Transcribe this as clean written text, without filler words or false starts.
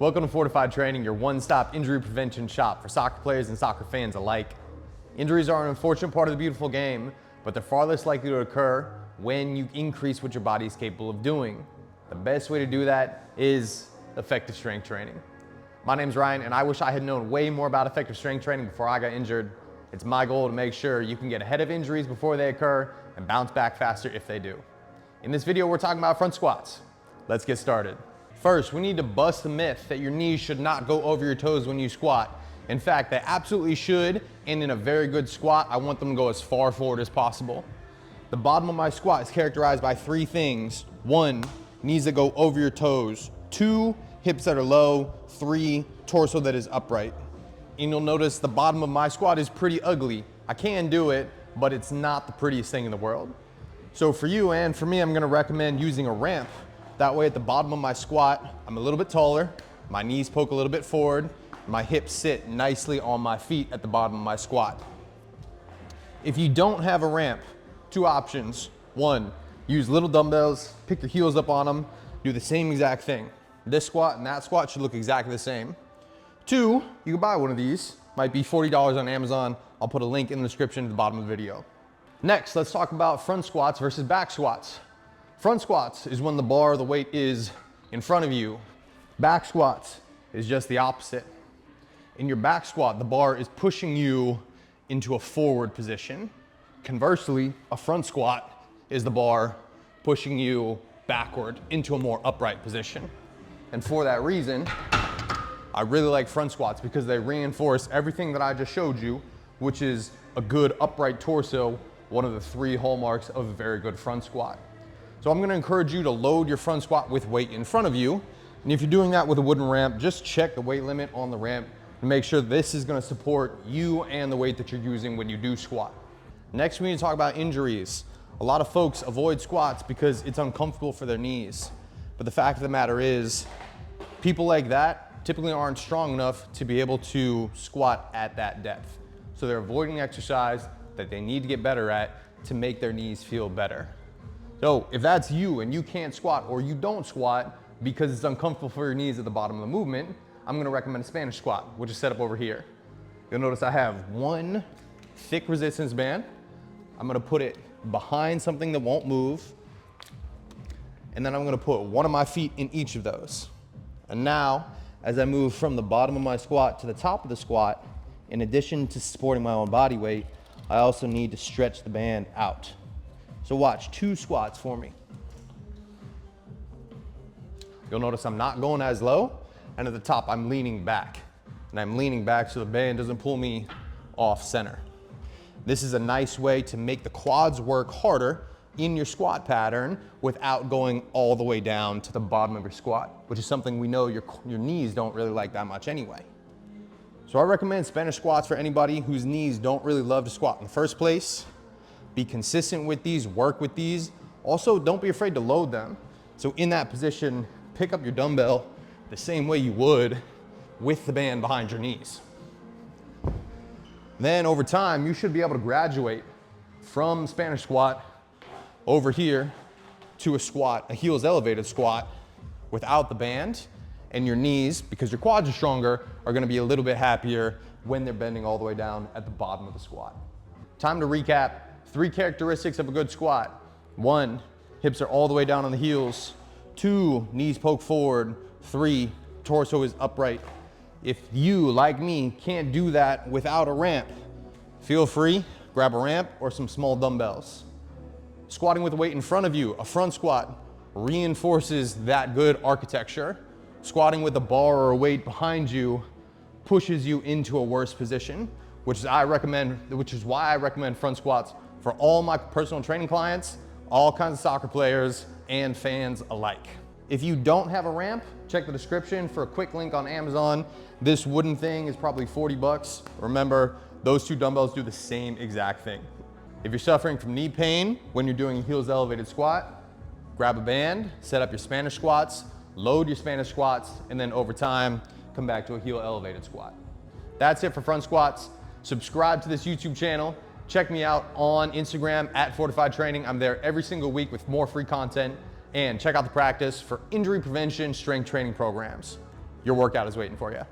Welcome to Fortified Training, your one-stop injury prevention shop for soccer players and soccer fans alike. Injuries are an unfortunate part of the beautiful game, but they're far less likely to occur when you increase what your body is capable of doing. The best way to do that is effective strength training. My name's Ryan, and I wish I had known way more about effective strength training before I got injured. It's my goal to make sure you can get ahead of injuries before they occur and bounce back faster if they do. In this video, we're talking about front squats. Let's get started. First, we need to bust the myth that your knees should not go over your toes when you squat. In fact, they absolutely should, and in a very good squat, I want them to go as far forward as possible. The bottom of my squat is characterized by three things. 1, knees that go over your toes. 2, hips that are low. 3, torso that is upright. And you'll notice the bottom of my squat is pretty ugly. I can do it, but it's not the prettiest thing in the world. So for you and for me, I'm gonna recommend using a ramp. That way at the bottom of my squat, I'm a little bit taller, my knees poke a little bit forward, my hips sit nicely on my feet at the bottom of my squat. If you don't have a ramp, 2 options. 1, use little dumbbells, pick your heels up on them, do the same exact thing. This squat and that squat should look exactly the same. 2, you can buy one of these. Might be $40 on Amazon. I'll put a link in the description at the bottom of the video. Next, let's talk about front squats versus back squats. Front squats is when the bar, the weight is in front of you. Back squats is just the opposite. In your back squat, the bar is pushing you into a forward position. Conversely, a front squat is the bar pushing you backward into a more upright position. And for that reason, I really like front squats because they reinforce everything that I just showed you, which is a good upright torso, one of the 3 hallmarks of a very good front squat. So I'm gonna encourage you to load your front squat with weight in front of you. And if you're doing that with a wooden ramp, just check the weight limit on the ramp and make sure this is gonna support you and the weight that you're using when you do squat. Next, we need to talk about injuries. A lot of folks avoid squats because it's uncomfortable for their knees. But the fact of the matter is, people like that typically aren't strong enough to be able to squat at that depth. So they're avoiding exercise that they need to get better at to make their knees feel better. So if that's you and you can't squat or you don't squat because it's uncomfortable for your knees at the bottom of the movement, I'm gonna recommend a Spanish squat, which is set up over here. You'll notice I have 1 thick resistance band. I'm gonna put it behind something that won't move. And then I'm gonna put one of my feet in each of those. And now, as I move from the bottom of my squat to the top of the squat, in addition to supporting my own body weight, I also need to stretch the band out. So watch 2 squats for me. You'll notice I'm not going as low, and at the top I'm leaning back. And I'm leaning back so the band doesn't pull me off center. This is a nice way to make the quads work harder in your squat pattern without going all the way down to the bottom of your squat, which is something we know your knees don't really like that much anyway. So I recommend Spanish squats for anybody whose knees don't really love to squat in the first place. Be consistent with these, work with these. Also, don't be afraid to load them. So in that position, pick up your dumbbell the same way you would with the band behind your knees. Then over time, you should be able to graduate from Spanish squat over here to a squat, a heels elevated squat without the band, and your knees, because your quads are stronger, are gonna be a little bit happier when they're bending all the way down at the bottom of the squat. Time to recap. 3 characteristics of a good squat. 1, hips are all the way down on the heels. 2, knees poke forward. 3, torso is upright. If you, like me, can't do that without a ramp, feel free, grab a ramp or some small dumbbells. Squatting with a weight in front of you, a front squat, reinforces that good architecture. Squatting with a bar or a weight behind you pushes you into a worse position, which is why I recommend front squats for all my personal training clients, all kinds of soccer players and fans alike. If you don't have a ramp, check the description for a quick link on Amazon. This wooden thing is probably 40 bucks. Remember, those 2 dumbbells do the same exact thing. If you're suffering from knee pain when you're doing a heels elevated squat, grab a band, set up your Spanish squats, load your Spanish squats, and then over time, come back to a heel elevated squat. That's it for front squats. Subscribe to this YouTube channel. Check me out on Instagram at Fortified Training. I'm there every single week with more free content. And check out the practice for injury prevention strength training programs. your workout is waiting for you.